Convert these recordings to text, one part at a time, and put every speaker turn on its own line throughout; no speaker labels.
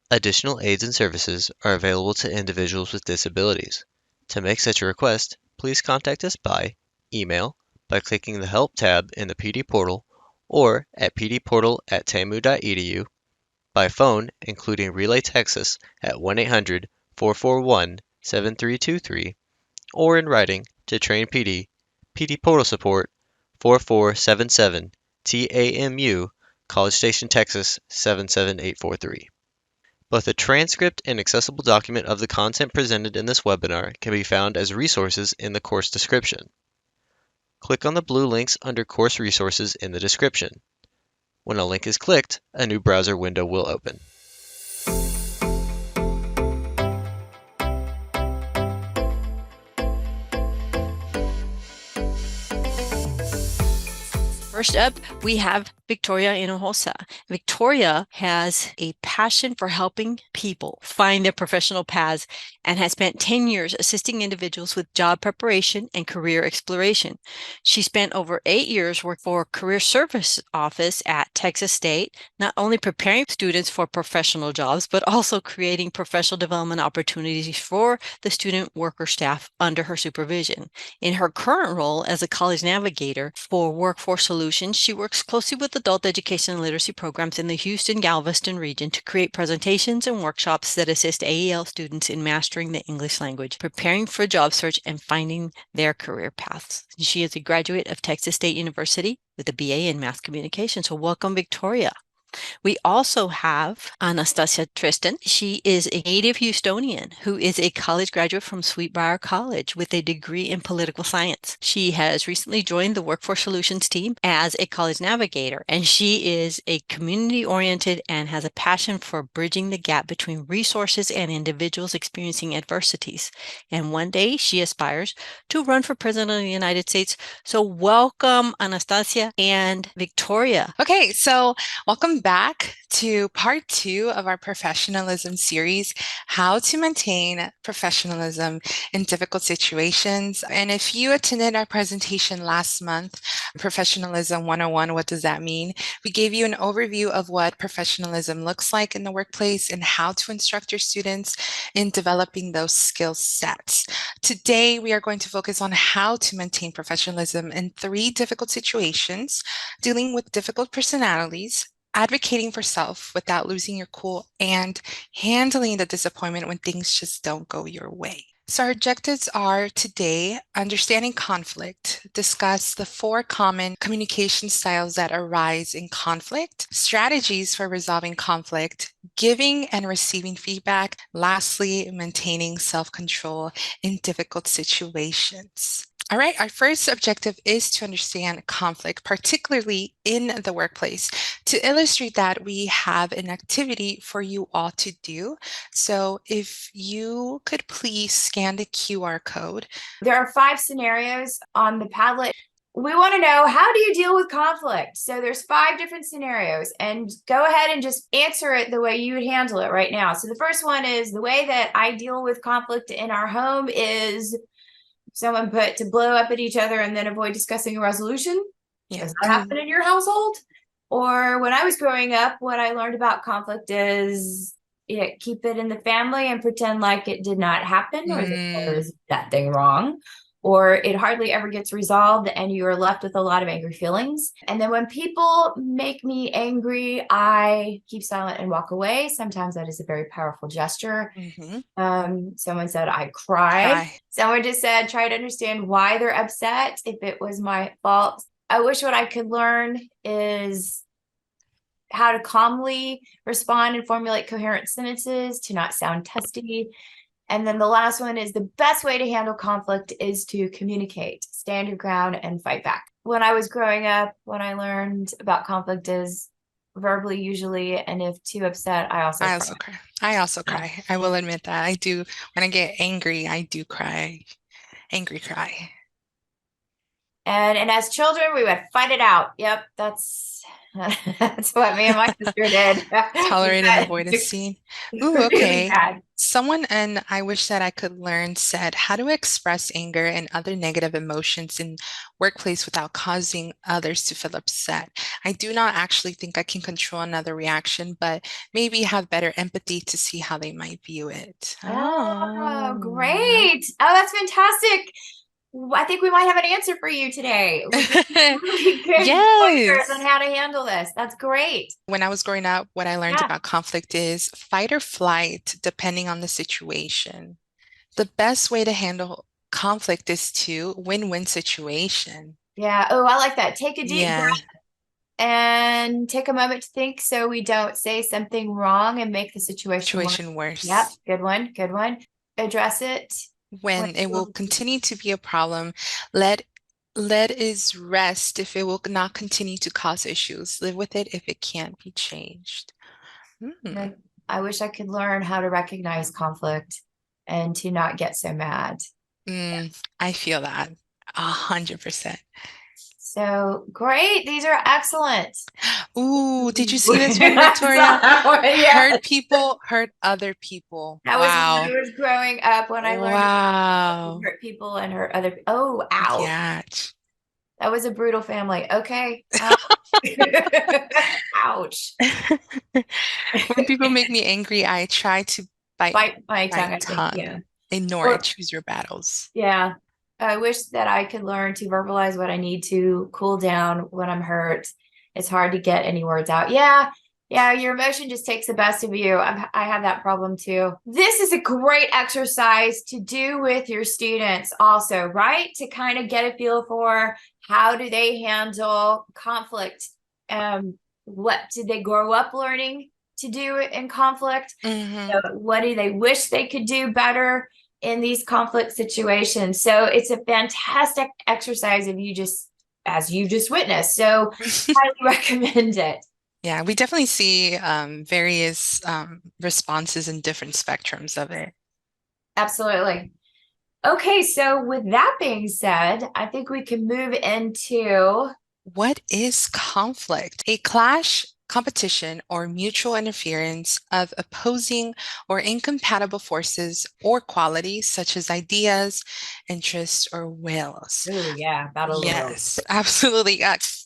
Additional aids and services are available to individuals with disabilities. To make such a request, please contact us by email, by clicking the Help tab in the PD portal, or at pdportal@tamu.edu, by phone, including Relay Texas at 1-800-441-7323, or in writing to Train PD, PD Portal Support, 4477 TAMU, College Station, Texas 77843. Both a transcript and accessible document of the content presented in this webinar can be found as resources in the course description. Click on the blue links under Course Resources in the description. When a link is clicked, a new browser window will open.
First up, we have Victoria Hinojosa. Victoria has a passion for helping people find their professional paths and has spent 10 years assisting individuals with job preparation and career exploration. She spent over 8 years working for Career Service Office at Texas State, not only preparing students for professional jobs, but also creating professional development opportunities for the student worker staff under her supervision. In her current role as a college navigator for Workforce Solutions, she works closely with adult education and literacy programs in the Houston-Galveston region to create presentations and workshops that assist AEL students in mastering the English language, preparing for job search, and finding their career paths. She is a graduate of Texas State University with a BA in Mass Communication. So welcome, Victoria. We also have Anastasia Tristan. She is a native Houstonian who is a college graduate from Sweetbriar College with a degree in political science. She has recently joined the Workforce Solutions team as a college navigator, and she is a community-oriented and has a passion for bridging the gap between resources and individuals experiencing adversities. And one day she aspires to run for president of the United States. So welcome, Anastasia and Victoria.
Okay, so welcome back to part 2 of our professionalism series, how to maintain professionalism in difficult situations. And if you attended our presentation last month, Professionalism 101, what does that mean? We gave you an overview of what professionalism looks like in the workplace and how to instruct your students in developing those skill sets. Today, we are going to focus on how to maintain professionalism in 3 difficult situations: dealing with difficult personalities, advocating for self without losing your cool, and handling the disappointment when things just don't go your way. So our objectives are today, understanding conflict, discuss the 4 common communication styles that arise in conflict, strategies for resolving conflict, giving and receiving feedback, lastly, maintaining self-control in difficult situations. All right, our first objective is to understand conflict, particularly in the workplace. To illustrate that, we have an activity for you all to do. So if you could please scan the QR code.
There are 5 scenarios on the Padlet. We want to know, how do you deal with conflict? So there's 5 different scenarios, and go ahead and just answer it the way you would handle it right now. So the first one is, the way that I deal with conflict in our home is someone put to blow up at each other and then avoid discussing a resolution.
Yeah.
Does that happen in your household? Or when I was growing up, what I learned about conflict is keep it in the family and pretend like it did not happen, or is that thing wrong, or it hardly ever gets resolved and you are left with a lot of angry feelings. And then when people make me angry, I keep silent and walk away. Sometimes that is a very powerful gesture. Someone said I cry. Someone just said try to understand why they're upset, if it was my fault. I wish what I could learn is how to calmly respond and formulate coherent sentences, to not sound testy. And then the last one is, the best way to handle conflict is to communicate, stand your ground, and fight back. When I was growing up, what I learned about conflict is verbally usually, and if too upset, I also cry.
I also cry. I will admit that. I do. When I get angry, I do cry. Angry cry.
And as children, we would fight it out. Yep, that's what me and my sister did.
Tolerate an avoidance scene. Ooh, okay. Someone, and I wish that I could learn, said how to express anger and other negative emotions in workplace without causing others to feel upset. I do not actually think I can control another reaction, but maybe have better empathy to see how they might view it.
Oh, great. Oh, that's fantastic. I think we might have an answer for you today. Really good pointers on
Yes.
how to handle this. That's great.
When I was growing up, what I learned
Yeah.
about conflict is fight or flight, depending on the situation. The best way to handle conflict is to win-win situation.
Yeah. Oh, I like that. Take a deep breath
Yeah,
and take a moment to think so we don't say something wrong and make the situation worse.
situation
Yep.
worse.
Good one. Good one. Address it when
When it will continue to be a problem, let it rest if it will not continue to cause issues. Live with it if it can't be changed. Hmm.
I wish I could learn how to recognize conflict and to not get so mad.
I feel that 100%.
So great. These are excellent.
Ooh, did you see this one, Victoria?
Yeah.
Hurt people, hurt other people.
That was when
Wow.
I was growing up when I learned about
Wow.
hurt people and hurt other. Oh, ow.
Yeah.
That was a brutal family. Okay. Ouch.
When people make me angry, I try to bite
Bite my
my
tongue, I think. Yeah.
tongue. Ignore it.
Or,
Choose your battles.
yeah. I wish that I could learn to verbalize what I need to cool down when I'm hurt. It's hard to get any words out. Yeah. Yeah. Your emotion just takes the best of you. I have that problem too. This is a great exercise to do with your students also, right? To kind of get a feel for how do they handle conflict? What did they grow up learning to do in conflict? What do they wish they could do better in these conflict situations? So it's a fantastic exercise of you just as you just witnessed. So highly recommend it.
Yeah, we definitely see various responses in different spectrums of it.
Absolutely. Okay, so with that being said, I think we can move into
What is conflict? A clash, competition, or mutual interference of opposing or incompatible forces or qualities such as ideas, interests, or wills.
oh yeah, battle of the wills.
Yes, absolutely.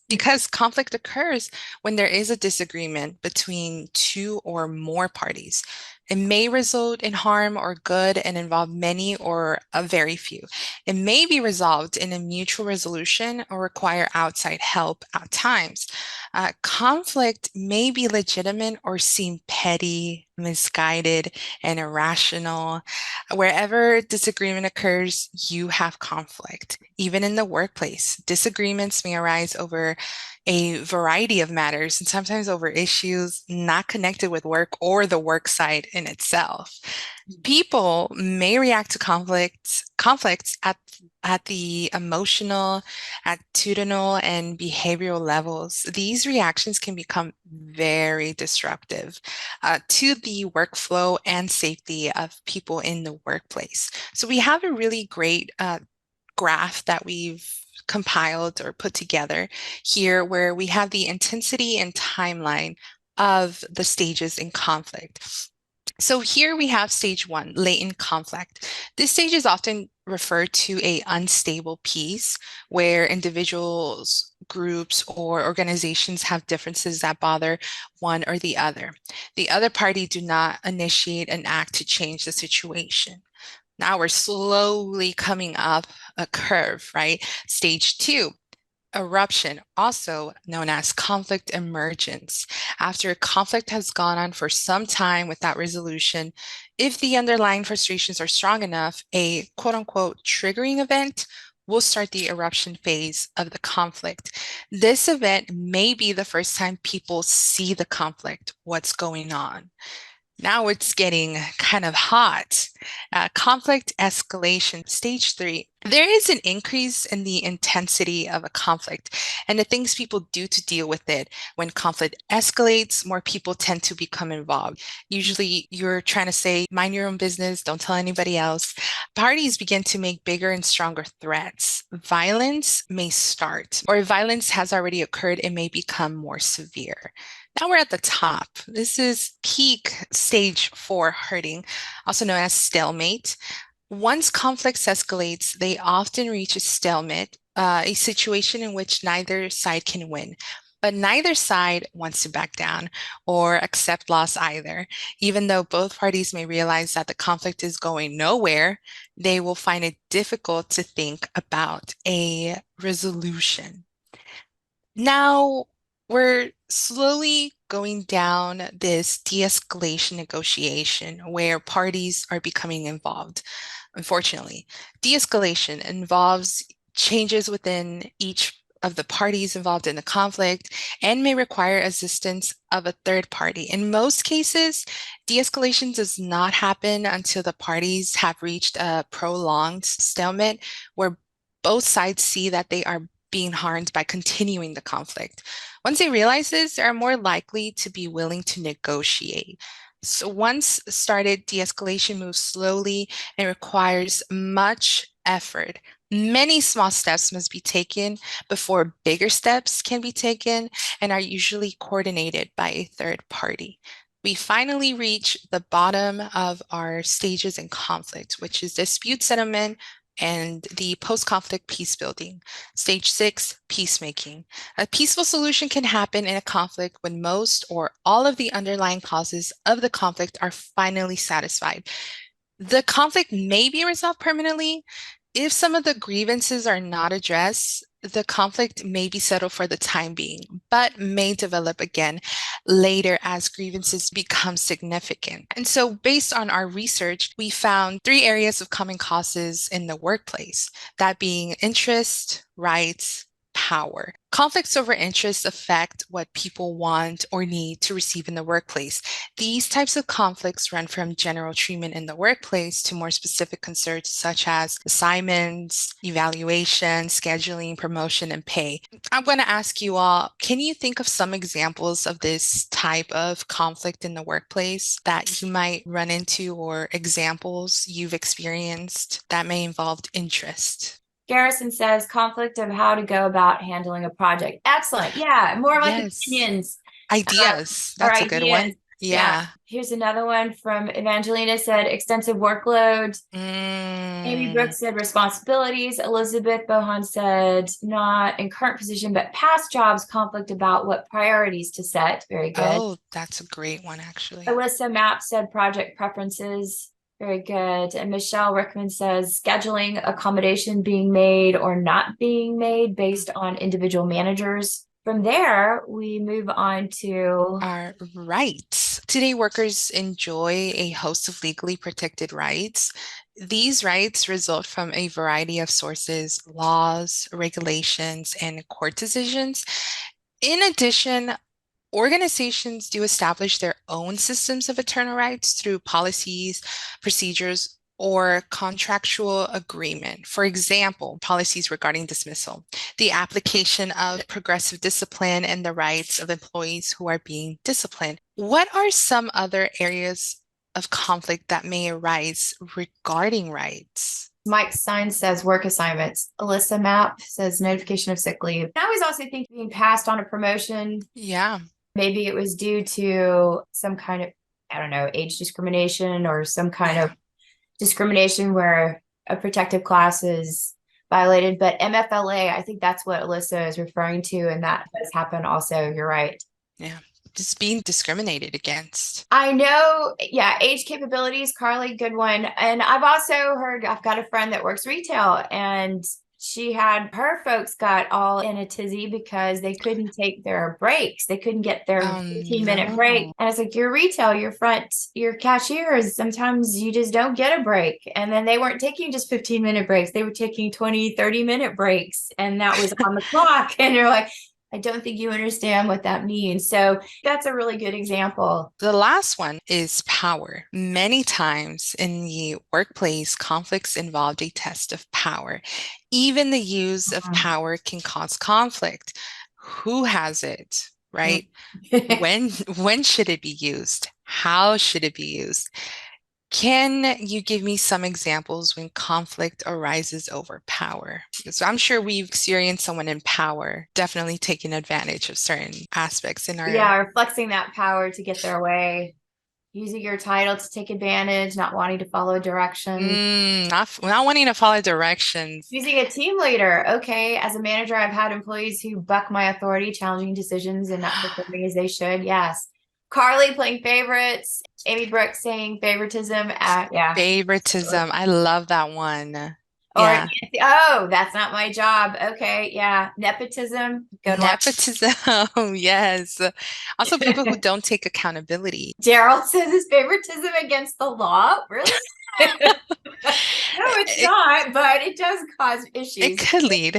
Because conflict occurs when there is a disagreement between two or more parties. It may result in harm or good and involve many or a very few. It may be resolved in a mutual resolution or require outside help at times. Conflict may be legitimate or seem petty, misguided, and irrational. Wherever disagreement occurs, you have conflict. Even in the workplace, disagreements may arise over a variety of matters and sometimes over issues not connected with work or the work site in itself. People may react to conflicts at the emotional, attitudinal, and behavioral levels. These reactions can become very disruptive to the workflow and safety of people in the workplace. So we have a really great graph that we've compiled or put together here where we have the intensity and timeline of the stages in conflict. So here we have stage one, latent conflict. This stage is often referred to a unstable peace where individuals, groups, or organizations have differences that bother one or the other. The other party do not initiate an act to change the situation. Now we're slowly coming up a curve, right? Stage two, eruption, also known as conflict emergence. After a conflict has gone on for some time without resolution, if the underlying frustrations are strong enough, a quote unquote triggering event will start the eruption phase of the conflict. This event may be the first time people see the conflict, what's going on. Now it's getting kind of hot. Conflict escalation, stage three. There is an increase in the intensity of a conflict and the things people do to deal with it. When conflict escalates, more people tend to become involved. Usually, you're trying to say, mind your own business, don't tell anybody else. Parties begin to make bigger and stronger threats. Violence may start, or if violence has already occurred, it may become more severe. Now we're at the top. This is peak stage 4 hurting, also known as stalemate. Once conflicts escalates, they often reach a stalemate, a situation in which neither side can win. But neither side wants to back down or accept loss either. Even though both parties may realize that the conflict is going nowhere, they will find it difficult to think about a resolution. Now we're slowly going down this de-escalation negotiation where parties are becoming involved. Unfortunately, de-escalation involves changes within each of the parties involved in the conflict and may require assistance of a third party. In most cases, de-escalation does not happen until the parties have reached a prolonged stalemate where both sides see that they are being harmed by continuing the conflict. Once they realize this, they are more likely to be willing to negotiate. So once started, de-escalation moves slowly and requires much effort. Many small steps must be taken before bigger steps can be taken and are usually coordinated by a third party. We finally reach the bottom of our stages in conflict, which is dispute settlement and the post-conflict peace building. Stage 6, peacemaking. A peaceful solution can happen in a conflict when most or all of the underlying causes of the conflict are finally satisfied. The conflict may be resolved permanently. If some of the grievances are not addressed, the conflict may be settled for the time being, but may develop again later as grievances become significant. And so, based on our research, we found 3 areas of common causes in the workplace, that being interest, rights, power. Conflicts over interest affect what people want or need to receive in the workplace. These types of conflicts run from general treatment in the workplace to more specific concerns such as assignments, evaluation, scheduling, promotion, and pay. I'm going to ask you all, can you think of some examples of this type of conflict in the workplace that you might run into or examples you've experienced that may involve interest?
Garrison says conflict of how to go about handling a project. Excellent. Yeah, more like
Yes.
opinions.
Ideas.
Or
That's a good one.
ideas.
Yeah.
Here's another one from Evangelina said extensive workload. Amy Brooks said responsibilities. Elizabeth Bohan said not in current position, but past jobs, conflict about what priorities to set. Very good.
Oh, that's a great one, actually.
Alyssa Mapp said project preferences. Very good. And Michelle Rickman says scheduling accommodation being made or not being made based on individual managers. From there, we move on to
our rights. Today, workers enjoy a host of legally protected rights. These rights result from a variety of sources, laws, regulations, and court decisions. In addition, organizations do establish their own systems of eternal rights through policies, procedures, or contractual agreement. For example, policies regarding dismissal, the application of progressive discipline, and the rights of employees who are being disciplined. What are some other areas of conflict that may arise regarding rights?
Mike Stein says work assignments. Alyssa Mapp says notification of sick leave. I was also thinking being passed on a promotion.
Yeah.
Maybe it was due to some kind of, I don't know, age discrimination or some kind of discrimination where a protected class is violated. But MFLA, I think that's what Alyssa is referring to. And that does happen also. You're right.
Yeah. Just being discriminated against.
I know. Yeah. Age capabilities, Carly, good one. And I've also heard, I've got a friend that works retail and she had her folks got all in a tizzy because they couldn't take their breaks. They couldn't get their 15-minute break. And it's like, your retail, your cashiers, sometimes you just don't get a break. And then they weren't taking just 15-minute breaks. They were taking 20, 30-minute breaks. And that was on the clock. And you're like, I don't think you understand what that means. So that's a really good example.
The last one is power. Many times in the workplace, conflicts involved a test of power. Even the use of power can cause conflict. Who has it, right? When should it be used? How should it be used? Can you give me some examples when conflict arises over power? So I'm sure we've experienced someone in power definitely taking advantage of certain aspects in our...
Yeah, or flexing that power to get their way, using your title to take advantage, not wanting to follow directions.
Not wanting to follow directions.
Using a team leader. Okay, as a manager, I've had employees who buck my authority, challenging decisions and not performing as they should. Yes. Carly playing favorites. Amy Brooks saying favoritism. Yeah.
Favoritism. I love that one.
Or
Yeah.
oh, that's not my job. Okay, yeah. Nepotism. Good one.
Nepotism. Yes. Also, people who don't take accountability.
Daryl says his favoritism against the law. Really? No, it's not, but it does cause issues.
It could lead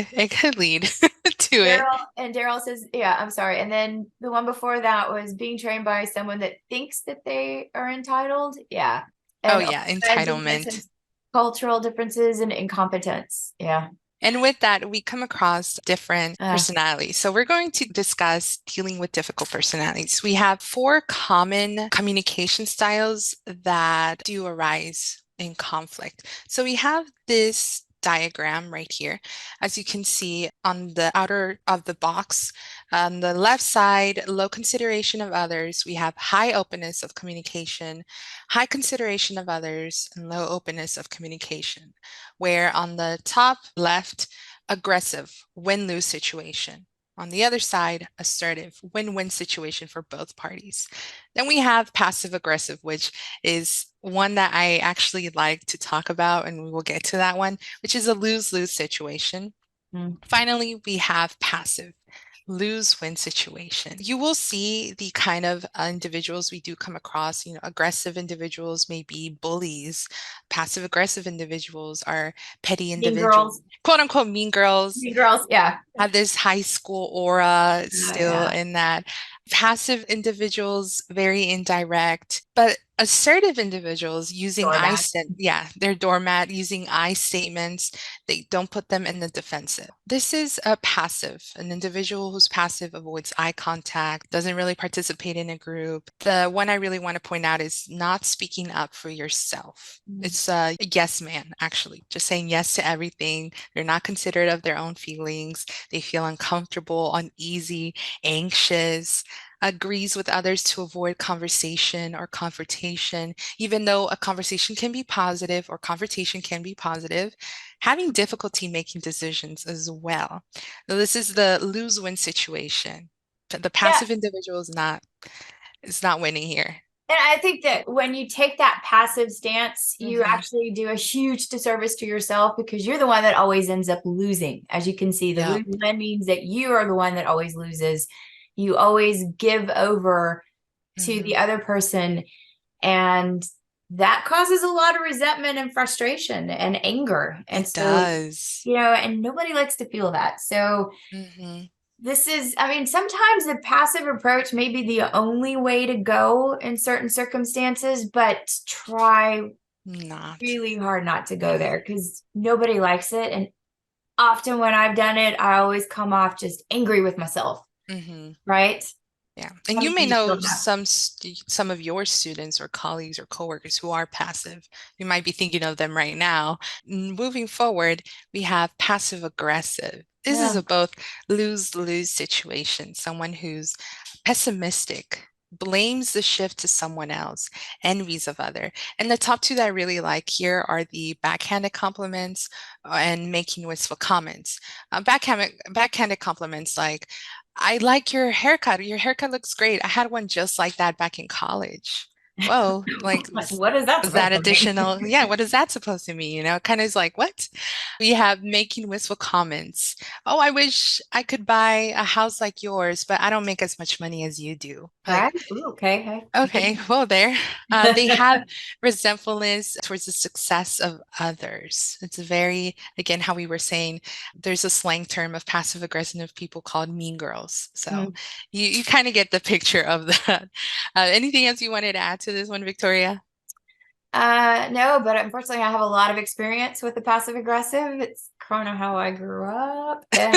to it.
Daryl says, yeah, I'm sorry. And then the one before that was being trained by someone that thinks that they are entitled. Yeah. And
Entitlement.
Cultural differences and incompetence. Yeah.
And with that, we come across different personalities. So we're going to discuss dealing with difficult personalities. We have 4 common communication styles that do arise in conflict. So we have this diagram right here. As you can see on the outer of the box, on the left side, low consideration of others, we have high openness of communication, high consideration of others, and low openness of communication. Where on the top left, aggressive, win-lose situation. On the other side, assertive, win-win situation for both parties. Then we have passive-aggressive, which is one that I actually like to talk about, and we will get to that one, which is a lose-lose situation. Finally, we have passive, lose-win situation. You will see the kind of individuals we do come across. Aggressive individuals may be bullies. Passive-aggressive individuals are petty individuals, quote unquote mean girls.
Mean girls, yeah.
Have this high school aura still in that. Passive individuals, very indirect, but assertive individuals using they're doormat, using I statements. They don't put them in the defensive. This is a passive. An individual who's passive avoids eye contact, doesn't really participate in a group. The one I really want to point out is not speaking up for yourself. It's a yes man, actually, just saying yes to everything. They're not considerate of their own feelings. They feel uncomfortable, uneasy, anxious, agrees with others to avoid conversation or confrontation, even though a conversation can be positive or confrontation can be positive, having difficulty making decisions as well. So this is the lose-win situation. The passive individual is not winning here.
And I think that when you take that passive stance, you actually do a huge disservice to yourself, because you're the one that always ends up losing. As you can see, the lose-win means that you are the one that always loses. You always give over to the other person, and that causes a lot of resentment and frustration and anger. And
it does.
And nobody likes to feel that. So this is, sometimes the passive approach may be the only way to go in certain circumstances, but try really hard not to go there, because nobody likes it. And often when I've done it, I always come off just angry with myself. Right?
Yeah. And you may know some of your students or colleagues or coworkers who are passive. You might be thinking of them right now. Moving forward, we have passive aggressive. This is a both lose-lose situation. Someone who's pessimistic, blames the shift to someone else, envies of other. And the top 2 that I really like here are the backhanded compliments and making wistful comments. Backhanded compliments like, I like your haircut. Your haircut looks great. I had one just like that back in college. Whoa, like
what is that?
Is that additional? What is that supposed to mean? It kind of is like, what? We have making wistful comments. Oh, I wish I could buy a house like yours, but I don't make as much money as you do. Like,
okay.
Okay, well, there. They have resentfulness towards the success of others. It's very, again, how we were saying, there's a slang term of passive aggressive people called mean girls. So you kind of get the picture of that. Anything else you wanted to add to this one, Victoria?
No, but unfortunately I have a lot of experience with the passive aggressive. It's kind of how I grew up. And,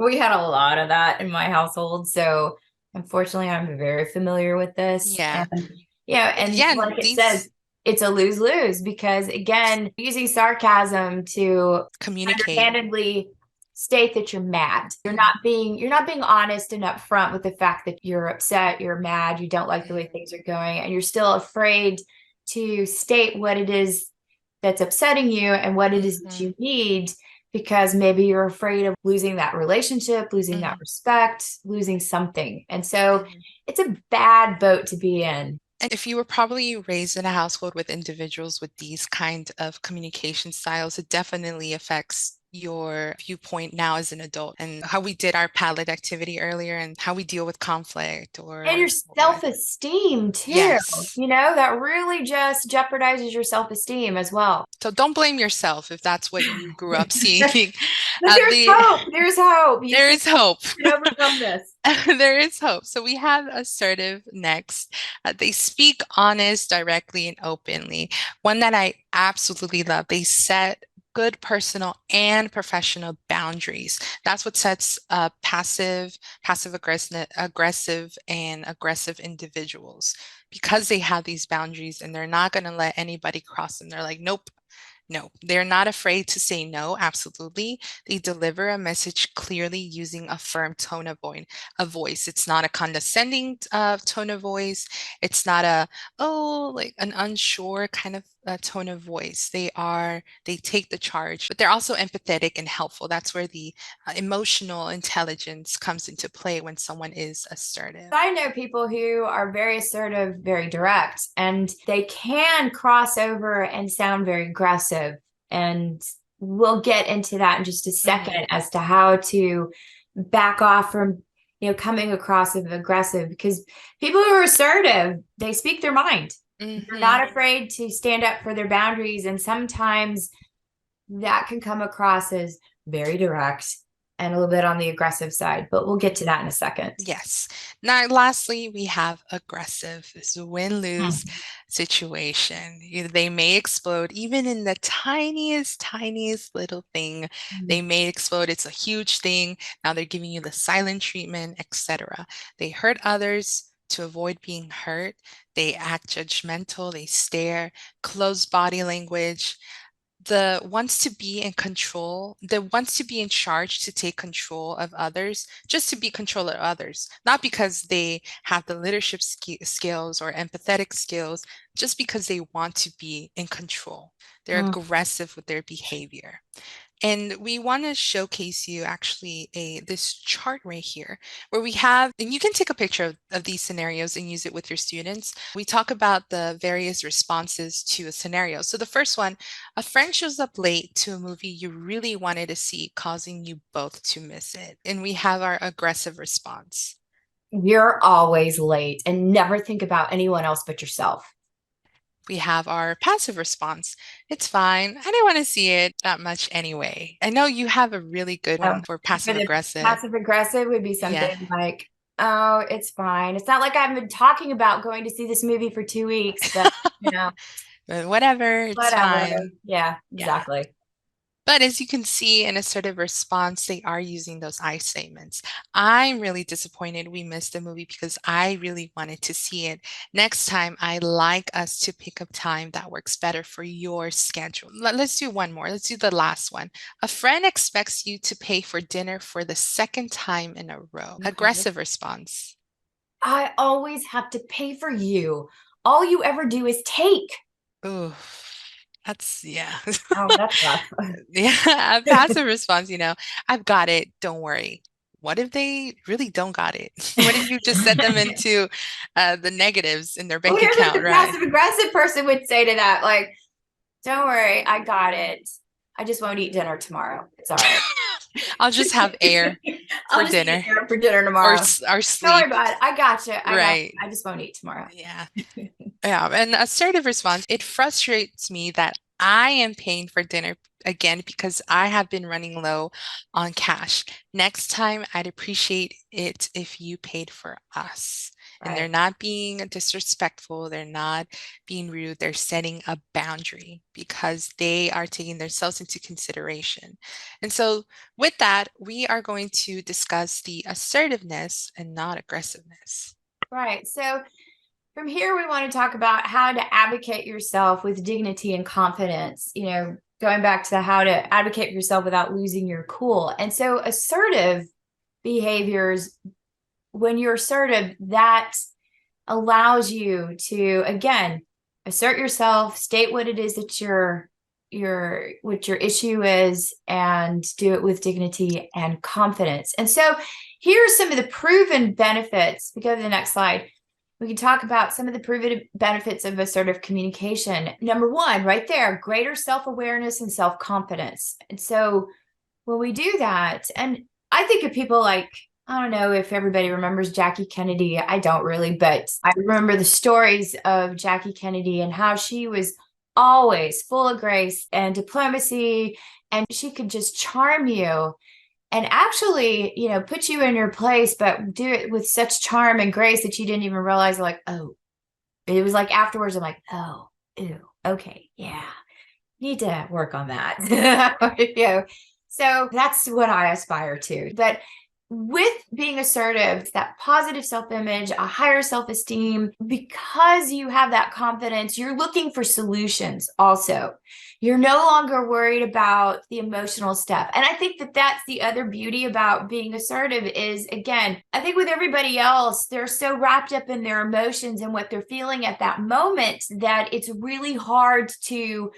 we had a lot of that in my household. So unfortunately I'm very familiar with this.
Yeah.
And like it says, it's a lose-lose because, again, using sarcasm to
Communicate.
underhandedly state that you're mad. You're not being honest and upfront with the fact that you're upset, you're mad, you don't like the way things are going, and you're still afraid to state what it is that's upsetting you and what it is that you need, because maybe you're afraid of losing that relationship, losing that respect, losing something. And so it's a bad boat to be in.
And if you were probably raised in a household with individuals with these kind of communication styles, it definitely affects your viewpoint now as an adult, and how we did our palette activity earlier and how we deal with conflict
and your self-esteem too.
Yes.
You know, that really just jeopardizes your self-esteem as well.
So don't blame yourself if that's what you grew up seeing.
But there's hope. There's hope.
There is hope.
You can overcome this.
There is hope. So we have assertive next. They speak honest, directly, and openly. One that I absolutely love. They set good personal and professional boundaries. That's what sets passive aggressive and aggressive individuals, because they have these boundaries and they're not going to let anybody cross them. They're like, nope. No, they're not afraid to say no. Absolutely. They deliver a message clearly using a firm tone of voice. It's not a condescending tone of voice. It's not like an unsure kind of tone of voice. They take the charge, but they're also empathetic and helpful. That's where the emotional intelligence comes into play when someone is assertive.
I know people who are very assertive, very direct, and they can cross over and sound very aggressive. And we'll get into that in just a second as to how to back off from, coming across as aggressive, because people who are assertive, they speak their mind. They're not afraid to stand up for their boundaries. And sometimes that can come across as very direct and a little bit on the aggressive side, but we'll get to that in a second.
Yes. Now, lastly, we have aggressive. This is a win-lose situation. They may explode even in the tiniest little thing. They may explode. It's a huge thing. Now they're giving you the silent treatment, etc. They hurt others to avoid being hurt. They act judgmental. They stare, close body language. Wants to be in control, wants to be in charge, to take control of others, just to be control of others, not because they have the leadership skills or empathetic skills, just because they want to be in control. They're aggressive with their behavior. And we want to showcase you actually this chart right here where we have, and you can take a picture of these scenarios and use it with your students. We talk about the various responses to a scenario. So the first one, a friend shows up late to a movie you really wanted to see, causing you both to miss it. And we have our aggressive response.
You're always late and never think about anyone else but yourself.
We have our passive response. It's fine. I didn't want to see it that much anyway. I know you have a really good one for passive aggressive.
Passive aggressive would be something like, oh, it's fine. It's not like I've been talking about going to see this movie for 2 weeks, but
but whatever, it's fine.
Yeah, exactly.
But as you can see, in assertive response, they are using those I statements. I'm really disappointed we missed the movie because I really wanted to see it. Next time, I'd like us to pick up time that works better for your schedule. Let's do one more. Let's do the last one. A friend expects you to pay for dinner for the second time in a row. Aggressive response.
I always have to pay for you. All you ever do is take.
Ooh. That's,
Oh, that's rough.
Yeah, passive response, I've got it, don't worry. What if they really don't got it? What if you just set them into the negatives in their bank account,
the
right?
Passive aggressive person would say to that, like, don't worry, I got it. I just won't eat dinner tomorrow. It's all right.
I'll just have air for dinner.
Eat air for dinner tomorrow.
Or sleep.
Don't worry about it. I got you.
Right.
I just won't eat tomorrow.
Yeah. Yeah. And assertive response, it frustrates me that I am paying for dinner again because I have been running low on cash. Next time, I'd appreciate it if you paid for us. And they're not being disrespectful. They're not being rude. They're setting a boundary because they are taking themselves into consideration. And so with that, we are going to discuss the assertiveness and not aggressiveness.
Right. So From here, we want to talk about how to advocate yourself with dignity and confidence, going back to how to advocate for yourself without losing your cool. And so assertive behaviors, when you're assertive, that allows you to, again, assert yourself, state what it is that what your issue is, and do it with dignity and confidence. And so here's some of the proven benefits. We go to the next slide. We can talk about some of the proven benefits of assertive communication. Number one, right there, greater self-awareness and self-confidence. And so when we do that, and I think of people like, I don't know if everybody remembers Jackie Kennedy. I don't really, but I remember the stories of Jackie Kennedy and how she was always full of grace and diplomacy, and she could just charm you and actually, put you in your place, but do it with such charm and grace that you didn't even realize, like, oh, it was like afterwards, I'm like, oh, ew, okay, yeah, need to work on that. So that's what I aspire to. But with being assertive, that positive self-image, a higher self-esteem, because you have that confidence, you're looking for solutions also. You're no longer worried about the emotional stuff. And I think that that's the other beauty about being assertive is, again, I think with everybody else, they're so wrapped up in their emotions and what they're feeling at that moment that it's really hard to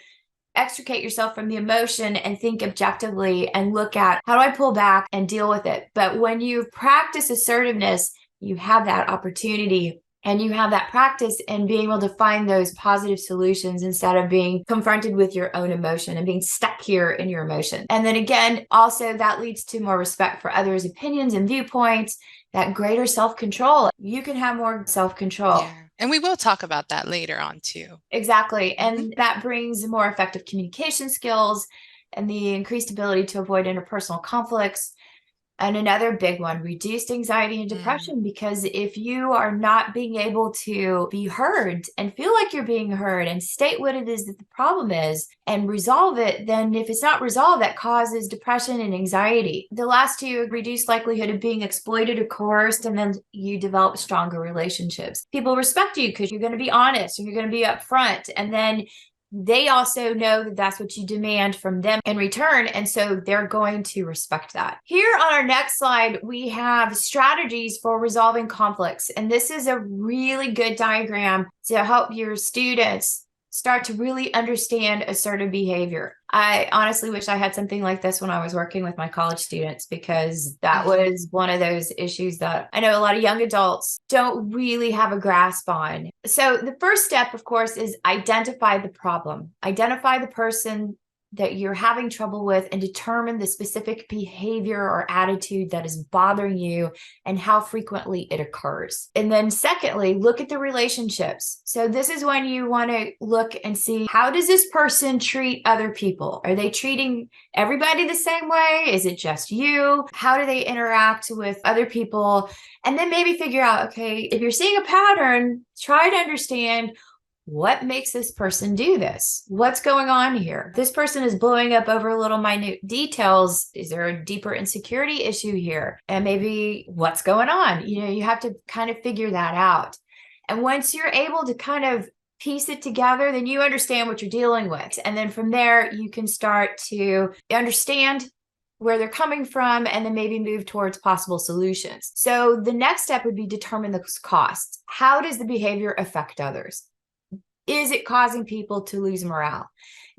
extricate yourself from the emotion and think objectively and look at how do I pull back and deal with it. But when you practice assertiveness, you have that opportunity and you have that practice in being able to find those positive solutions instead of being confronted with your own emotion and being stuck here in your emotion. And then again, also that leads to more respect for others' opinions and viewpoints, that greater self-control. You can have more self-control.
Yeah. And we will talk about that later on too.
Exactly. And that brings more effective communication skills and the increased ability to avoid interpersonal conflicts. And another big one, reduced anxiety and depression, because if you are not being able to be heard and feel like you're being heard and state what it is that the problem is and resolve it, then if it's not resolved, that causes depression and anxiety. The last two, reduced likelihood of being exploited or coerced, and then you develop stronger relationships. People respect you because you're going to be honest and you're going to be upfront. And then they also know that that's what you demand from them in return. And so they're going to respect that. Here on our next slide, we have strategies for resolving conflicts. And this is a really good diagram to help your students start to really understand assertive behavior. I honestly wish I had something like this when I was working with my college students, because that was one of those issues that I know a lot of young adults don't really have a grasp on. So the first step, of course, is identify the problem. Identify the person that you're having trouble with and determine the specific behavior or attitude that is bothering you and how frequently it occurs. And then secondly, look at the relationships. So this is when you want to look and see, how does this person treat other people? Are they treating everybody the same way? Is it just you? How do they interact with other people? And then maybe figure out, okay, if you're seeing a pattern, try to understand, what makes this person do this? What's going on here? This person is blowing up over little minute details. Is there a deeper insecurity issue here? And maybe what's going on? You have to kind of figure that out. And once you're able to kind of piece it together, then you understand what you're dealing with. And then from there, you can start to understand where they're coming from and then maybe move towards possible solutions. So the next step would be determine the costs. How does the behavior affect others? Is it causing people to lose morale?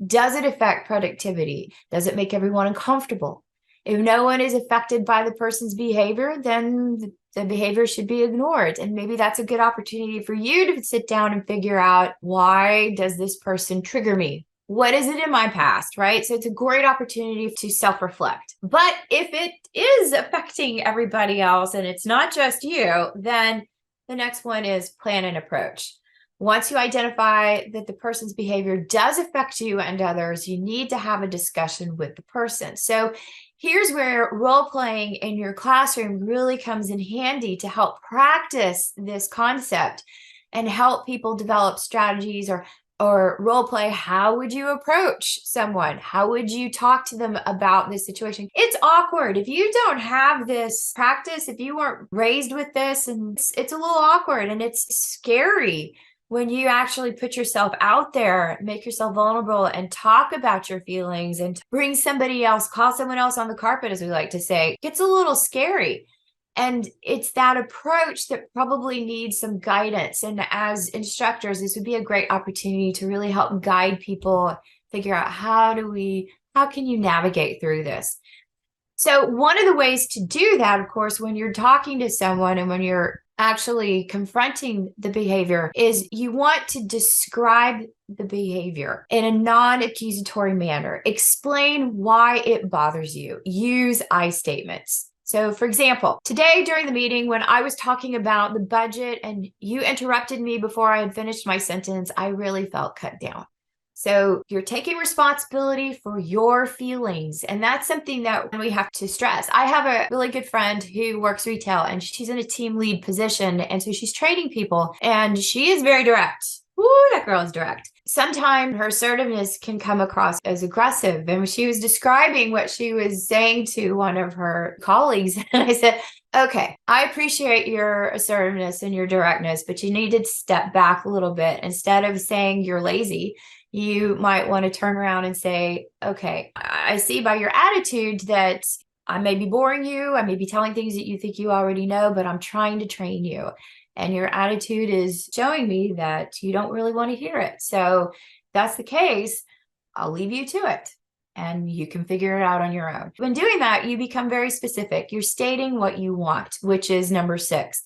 Does it affect productivity? Does it make everyone uncomfortable? If no one is affected by the person's behavior, then the behavior should be ignored. And maybe that's a good opportunity for you to sit down and figure out, why does this person trigger me? What is it in my past, right? So it's a great opportunity to self-reflect. But if it is affecting everybody else and it's not just you, then the next one is plan and approach. Once you identify that the person's behavior does affect you and others, you need to have a discussion with the person. So here's where role playing in your classroom really comes in handy to help practice this concept and help people develop strategies or Or role play, how would you approach someone? How would you talk to them about this situation? It's awkward. If you don't have this practice, if you weren't raised with this, and it's a little awkward and it's scary when you actually put yourself out there, make yourself vulnerable and talk about your feelings and bring somebody else, call someone else on the carpet, as we like to say. It gets a little scary. And it's that approach that probably needs some guidance. And as instructors, this would be a great opportunity to really help guide people figure out how can you navigate through this? So one of the ways to do that, of course, when you're talking to someone and when you're actually confronting the behavior, is you want to describe the behavior in a non-accusatory manner. Explain why it bothers you. Use I statements. So for example, today during the meeting, when I was talking about the budget and you interrupted me before I had finished my sentence, I really felt cut down. So you're taking responsibility for your feelings. And that's something that we have to stress. I have a really good friend who works retail and she's in a team lead position. And so she's training people and she is very direct. Ooh, that girl is direct. Sometimes her assertiveness can come across as aggressive. And she was describing what she was saying to one of her colleagues. And I said, okay, I appreciate your assertiveness and your directness, but you need to step back a little bit. Instead of saying you're lazy, you might want to turn around and say, okay, I see by your attitude that I may be boring you. I may be telling things that you think you already know, but I'm trying to train you. And your attitude is showing me that you don't really want to hear it. So if that's the case, I'll leave you to it and you can figure it out on your own. When doing that, you become very specific. You're stating what you want, which is number 6.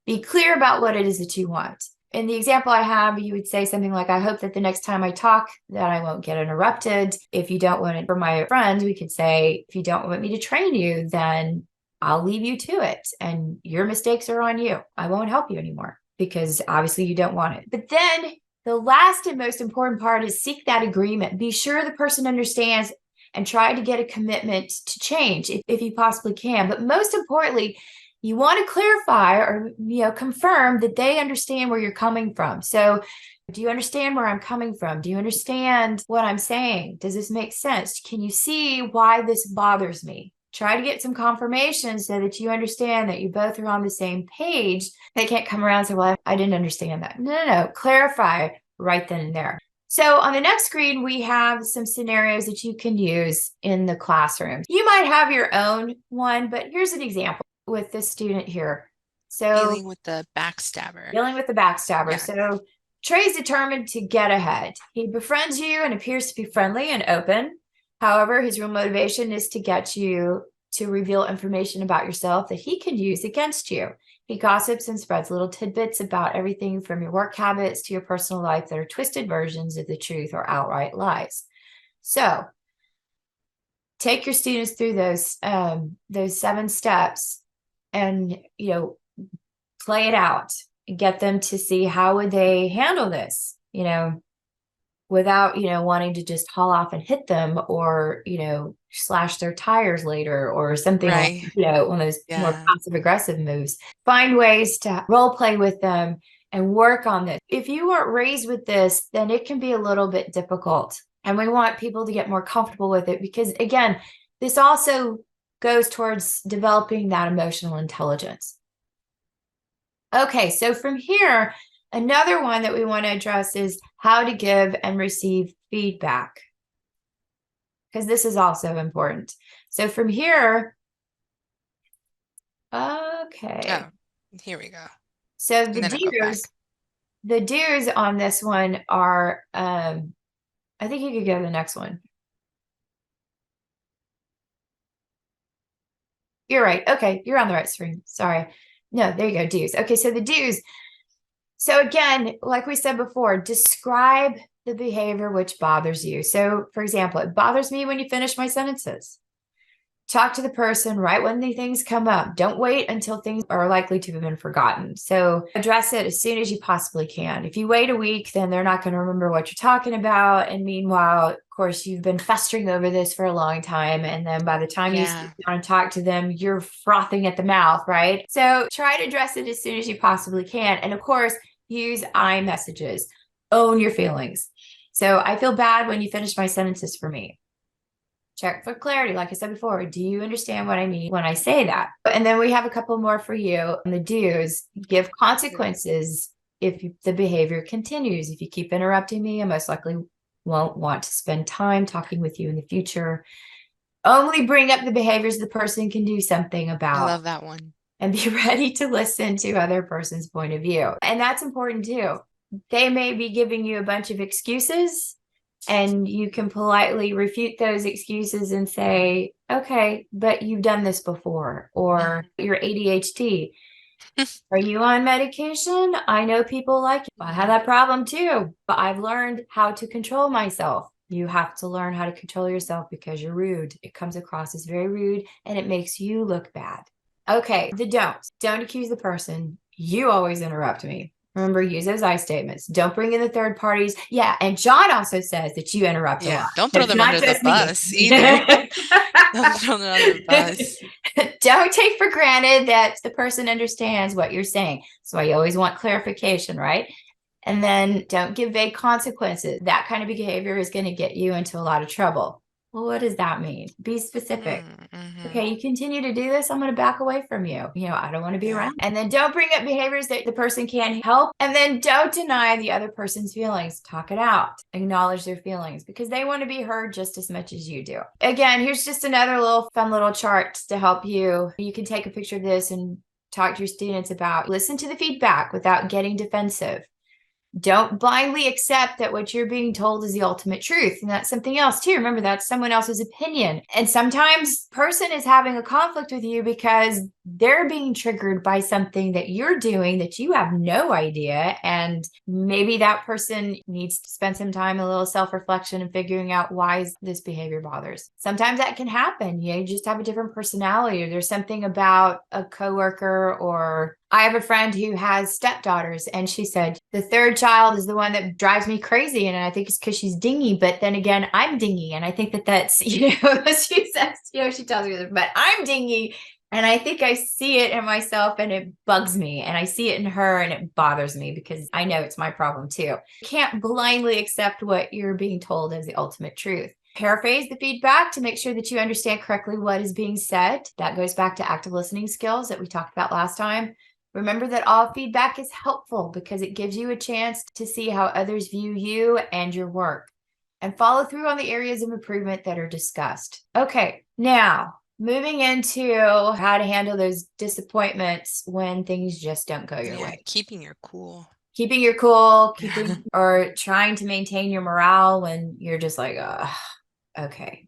Be clear about what it is that you want. In the example I have, you would say something like, I hope that the next time I talk that I won't get interrupted. If you don't want it, for my friend, we could say, if you don't want me to train you, then I'll leave you to it. And your mistakes are on you. I won't help you anymore because obviously you don't want it. But then the last and most important part is seek that agreement. Be sure the person understands and try to get a commitment to change if you possibly can. But most importantly, you want to clarify or confirm that they understand where you're coming from. So do you understand where I'm coming from? Do you understand what I'm saying? Does this make sense? Can you see why this bothers me? Try to get some confirmation so that you understand that you both are on the same page. They can't come around and say, well, I didn't understand that. No. Clarify right then and there. So on the next screen, we have some scenarios that you can use in the classroom. You might have your own one, but here's an example with this student here. So
dealing with the backstabber.
Yeah. So Trey's determined to get ahead. He befriends you and appears to be friendly and open. However, his real motivation is to get you to reveal information about yourself that he can use against you. He gossips and spreads little tidbits about everything from your work habits to your personal life that are twisted versions of the truth or outright lies. So take your students through those 7 steps and, play it out and get them to see how would they handle this, without, wanting to just haul off and hit them or, slash their tires later or something
Right.
like, one of those more passive aggressive moves. Find ways to role play with them and work on this. If you weren't raised with this, then it can be a little bit difficult. And we want people to get more comfortable with it because, again, this also goes towards developing that emotional intelligence. Okay, so from here, another one that we want to address is how to give and receive feedback, because this is also important. So from here, okay.
Oh, here we go.
So the do's on this one are, I think you could go to the next one. You're right. Okay, you're on the right screen. Sorry. No, there you go, do's. Okay, so the do's. So again, like we said before, describe the behavior which bothers you. So for example, it bothers me when you finish my sentences. Talk to the person right when the things come up. Don't wait until things are likely to have been forgotten. So address it as soon as you possibly can. If you wait a week, then they're not going to remember what you're talking about. And meanwhile, of course, you've been festering over this for a long time. And then by the time you sit down and talk to them, you're frothing at the mouth, right? So try to address it as soon as you possibly can. And of course, use I messages. Own your feelings. So I feel bad when you finish my sentences for me. Check for clarity. Like I said before, do you understand what I mean when I say that? And then we have a couple more for you. And the do's: give consequences if the behavior continues. If you keep interrupting me, I most likely won't want to spend time talking with you in the future. Only bring up the behaviors the person can do something about.
I love that one.
And be ready to listen to other person's point of view. And that's important too. They may be giving you a bunch of excuses, and you can politely refute those excuses and say, okay, but you've done this before, or you're ADHD. Are you on medication? I know people like you. I have that problem too, but I've learned how to control myself. You have to learn how to control yourself because you're rude. It comes across as very rude and it makes you look bad. Okay, the don'ts. Don't accuse the person. You always interrupt me. Remember, use those I statements. Don't bring in the third parties. Yeah, and John also says that you interrupt a lot.
Don't throw
It's
them
not
under the
just me.
bus either. Don't throw them under the bus.
Don't take for granted that the person understands what you're saying. So I always want clarification, right? And then don't give vague consequences. That kind of behavior is going to get you into a lot of trouble. Well, what does that mean? Be specific. Okay, you continue to do this, I'm going to back away from you. I don't want to be around. And then don't bring up behaviors that the person can't help. And then don't deny the other person's feelings. Talk it out. Acknowledge their feelings because they want to be heard just as much as you do. Again, here's just another fun little chart to help you. You can take a picture of this and talk to your students about. Listen to the feedback without getting defensive. Don't blindly accept that what you're being told is the ultimate truth. And that's something else too. Remember, that's someone else's opinion. And sometimes person is having a conflict with you because they're being triggered by something that you're doing that you have no idea. And maybe that person needs to spend some time, a little self-reflection and figuring out why this behavior bothers. Sometimes that can happen. You just have a different personality, or there's something about a coworker, or I have a friend who has stepdaughters, and she said, the third child is the one that drives me crazy. And I think it's because she's dingy. But then again, I'm dingy. And I think that's, she says, she tells me, but I'm dingy. And I think I see it in myself and it bugs me. And I see it in her and it bothers me because I know it's my problem too. You can't blindly accept what you're being told as the ultimate truth. Paraphrase the feedback to make sure that you understand correctly what is being said. That goes back to active listening skills that we talked about last time. Remember that all feedback is helpful because it gives you a chance to see how others view you and your work, and follow through on the areas of improvement that are discussed. Okay, now moving into how to handle those disappointments when things just don't go your way.
Keeping your cool.
Or trying to maintain your morale when you're just like, okay,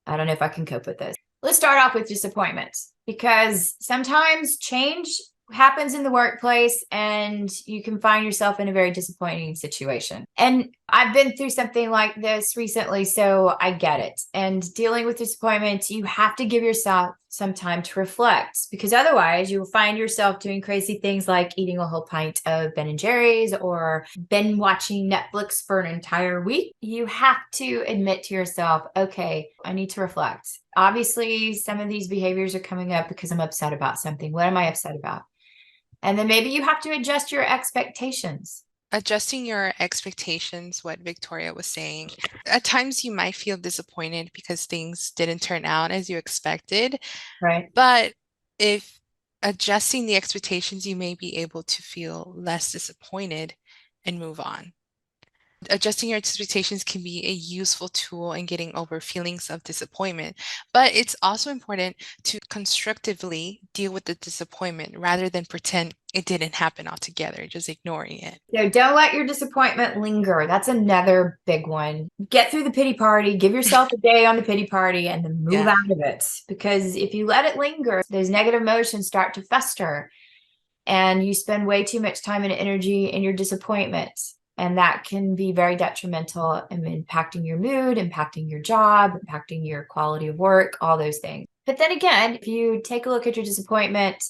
I don't know if I can cope with this. Let's start off with disappointments, because sometimes change happens in the workplace and you can find yourself in a very disappointing situation. And I've been through something like this recently, so I get it. And dealing with disappointment, you have to give yourself some time to reflect, because otherwise you will find yourself doing crazy things like eating a whole pint of Ben and Jerry's or binge watching Netflix for an entire week. You have to admit to yourself, okay, I need to reflect. Obviously, some of these behaviors are coming up because I'm upset about something. What am I upset about? And then maybe you have to adjust your expectations.
Adjusting your expectations, what Victoria was saying. At times you might feel disappointed because things didn't turn out as you expected.
Right.
But if adjusting the expectations, you may be able to feel less disappointed and move on. Adjusting your expectations can be a useful tool in getting over feelings of disappointment, but it's also important to constructively deal with the disappointment rather than pretend it didn't happen altogether, just ignoring it.
So don't let your disappointment linger. That's another big one. Get through the pity party, give yourself a day on the pity party, and then move out of it. Because if you let it linger, those negative emotions start to fester and you spend way too much time and energy in your disappointment. And that can be very detrimental and impacting your mood, impacting your job, impacting your quality of work, all those things. But then again, if you take a look at your disappointment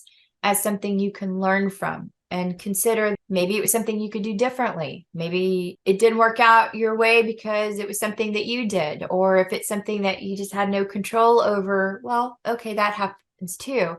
as something you can learn from and consider, maybe it was something you could do differently. Maybe it didn't work out your way because it was something that you did, or if it's something that you just had no control over, well, okay, that happens too.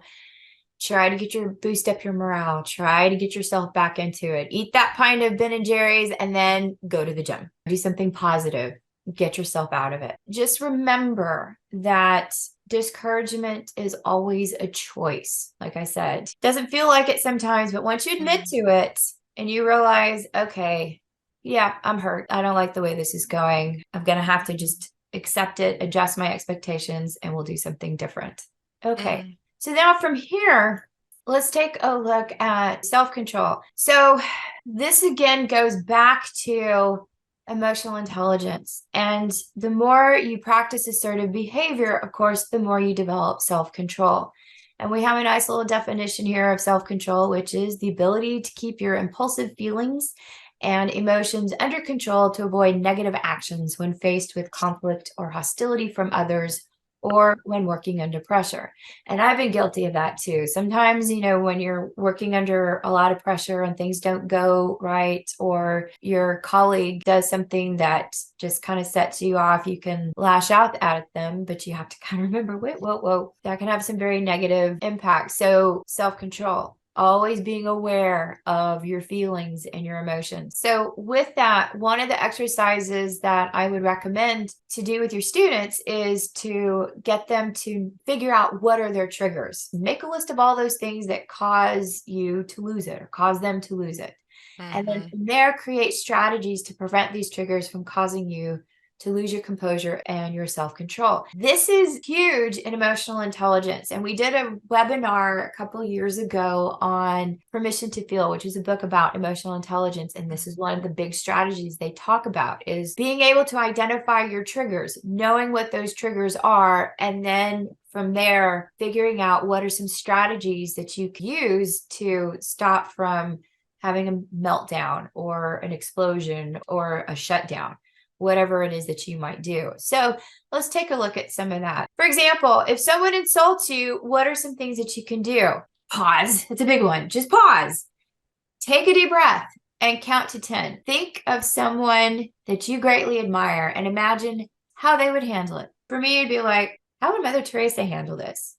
Try to boost up your morale. Try to get yourself back into it. Eat that pint of Ben and Jerry's and then go to the gym. Do something positive. Get yourself out of it. Just remember that discouragement is always a choice. Like I said, it doesn't feel like it sometimes, but once you admit to it and you realize, okay, yeah, I'm hurt. I don't like the way this is going. I'm going to have to just accept it, adjust my expectations, and we'll do something different. Okay. So now from here, let's take a look at self-control. So this again goes back to emotional intelligence. And the more you practice assertive behavior, of course, the more you develop self-control. And we have a nice little definition here of self-control, which is the ability to keep your impulsive feelings and emotions under control to avoid negative actions when faced with conflict or hostility from others, or when working under pressure. And I've been guilty of that too. Sometimes, when you're working under a lot of pressure and things don't go right, or your colleague does something that just kind of sets you off, you can lash out at them, but you have to kind of remember, wait, whoa, that can have some very negative impact. So self-control. Always being aware of your feelings and your emotions. So with that, one of the exercises that I would recommend to do with your students is to get them to figure out what are their triggers. Make a list of all those things that cause you to lose it or cause them to lose it. And then from there, create strategies to prevent these triggers from causing you to lose your composure and your self-control. This is huge in emotional intelligence. And we did a webinar a couple of years ago on Permission to Feel, which is a book about emotional intelligence. And this is one of the big strategies they talk about, is being able to identify your triggers, knowing what those triggers are, and then from there, figuring out what are some strategies that you can use to stop from having a meltdown or an explosion or a shutdown, whatever it is that you might do. So let's take a look at some of that. For example, if someone insults you, what are some things that you can do? Pause. It's a big one. Just pause. Take a deep breath and count to 10. Think of someone that you greatly admire and imagine how they would handle it. For me, it'd be like, how would Mother Teresa handle this?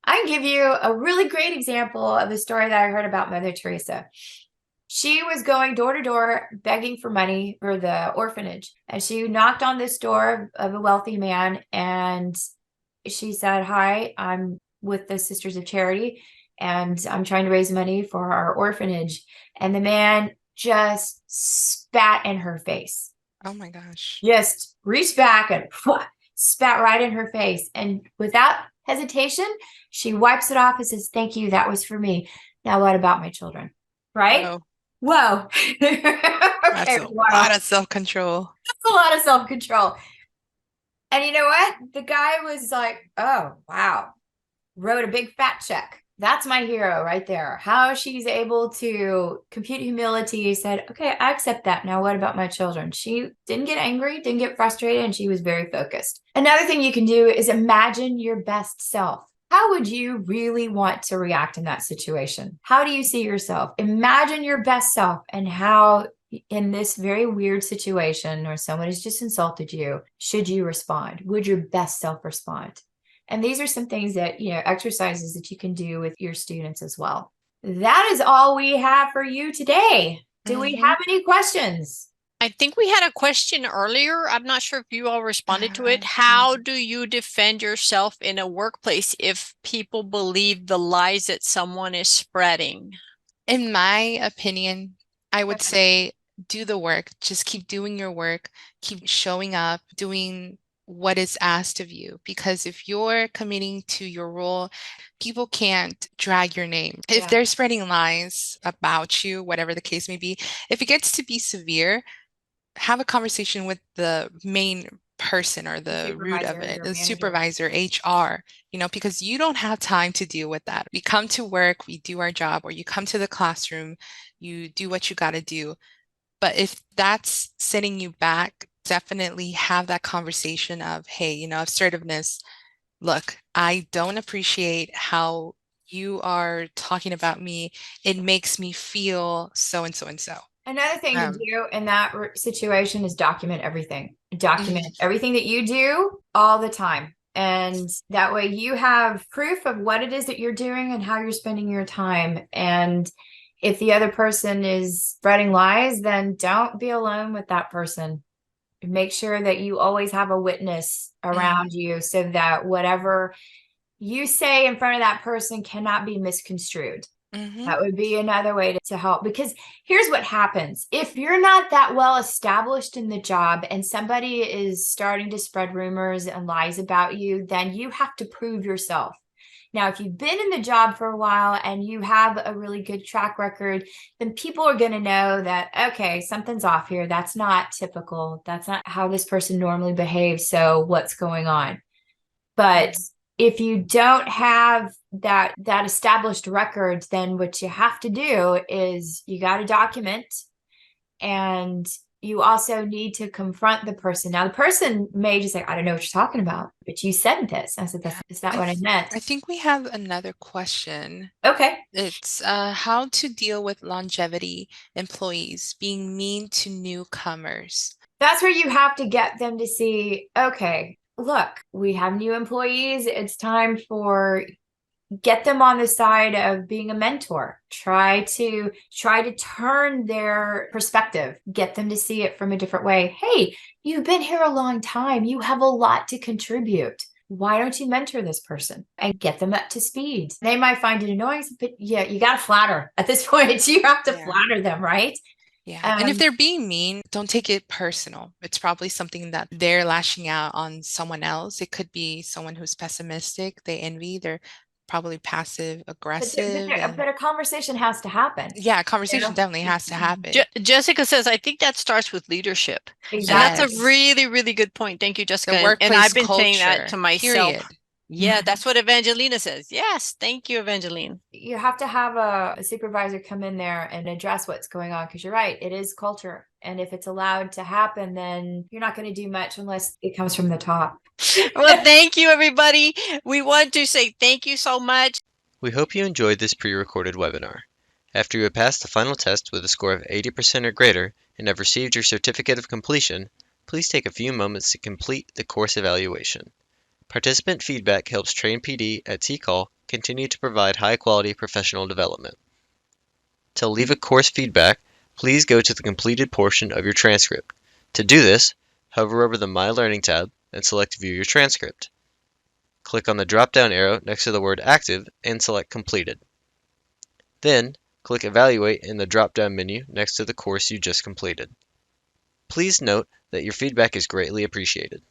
I can give you a really great example of a story that I heard about Mother Teresa. She was going door to door begging for money for the orphanage. And she knocked on this door of a wealthy man. And she said, hi, I'm with the Sisters of Charity, and I'm trying to raise money for our orphanage. And the man just spat in her face.
Oh my gosh.
Just reached back and spat right in her face. And without hesitation, she wipes it off and says, thank you. That was for me. Now, what about my children? Right? Whoa. Okay,
That's a lot of self-control.
That's a lot of self-control. And you know what? The guy was like, oh, wow. Wrote a big fat check. That's my hero right there. How she's able to compute humility, said, okay, I accept that. Now, what about my children? She didn't get angry, didn't get frustrated, and she was very focused. Another thing you can do is imagine your best self. How would you really want to react in that situation? How do you see yourself? Imagine your best self and how in this very weird situation, or someone has just insulted you, should you respond? Would your best self respond? And these are some things that, exercises that you can do with your students as well. That is all we have for you today. Do we have any questions?
I think we had a question earlier. I'm not sure if you all responded to it. How do you defend yourself in a workplace if people believe the lies that someone is spreading?
In my opinion, I would say do the work. Just keep doing your work. Keep showing up, doing what is asked of you. Because if you're committing to your role, people can't drag your name. If they're spreading lies about you, whatever the case may be, if it gets to be severe, have a conversation with the main person or the root of it, the supervisor, HR, because you don't have time to deal with that. We come to work, we do our job, or you come to the classroom, you do what you got to do. But if that's setting you back, definitely have that conversation of, hey, assertiveness. Look, I don't appreciate how you are talking about me. It makes me feel so and so and so.
Another thing to do in that situation is document everything. Document everything that you do all the time. And that way you have proof of what it is that you're doing and how you're spending your time. And if the other person is spreading lies, then don't be alone with that person. Make sure that you always have a witness around you so that whatever you say in front of that person cannot be misconstrued. That would be another way to help, because here's what happens. If you're not that well established in the job and somebody is starting to spread rumors and lies about you, then you have to prove yourself. Now, if you've been in the job for a while and you have a really good track record, then people are going to know that, okay, something's off here. That's not typical. That's not how this person normally behaves. So what's going on? But if you don't have that established record, then what you have to do is you got to document, and you also need to confront the person. Now, the person may just say, I don't know what you're talking about, but you said this. I said, that's not what I meant.
I think we have another question.
Okay.
It's how to deal with longevity employees being mean to newcomers.
That's where you have to get them to see, okay, look, we have new employees. It's time for get them on the side of being a mentor. Try to turn their perspective, get them to see it from a different way. Hey, you've been here a long time. You have a lot to contribute. Why don't you mentor this person and get them up to speed? They might find it annoying, but yeah, you got to flatter at this point. You have to flatter them, right?
Yeah. And if they're being mean, don't take it personal. It's probably something that they're lashing out on someone else. It could be someone who's pessimistic, they envy, they're probably passive aggressive.
But a conversation has to happen.
Yeah, conversation definitely has to happen.
Jessica says, I think that starts with leadership.
Exactly.
And that's a really, really good point. Thank you, Jessica.
The workplace
and I've been
culture,
saying that to myself.
Period.
Yeah, that's what Evangelina says. Yes, thank you, Evangeline.
You have to have a supervisor come in there and address what's going on, because you're right, it is culture. And if it's allowed to happen, then you're not going to do much unless it comes from the top.
Well, thank you, everybody. We want to say thank you so much.
We hope you enjoyed this pre-recorded webinar. After you have passed the final test with a score of 80% or greater and have received your certificate of completion, please take a few moments to complete the course evaluation. Participant feedback helps Train PD at TCAL continue to provide high-quality professional development. To leave a course feedback, please go to the completed portion of your transcript. To do this, hover over the My Learning tab and select View Your Transcript. Click on the drop-down arrow next to the word Active and select Completed. Then, click Evaluate in the drop-down menu next to the course you just completed. Please note that your feedback is greatly appreciated.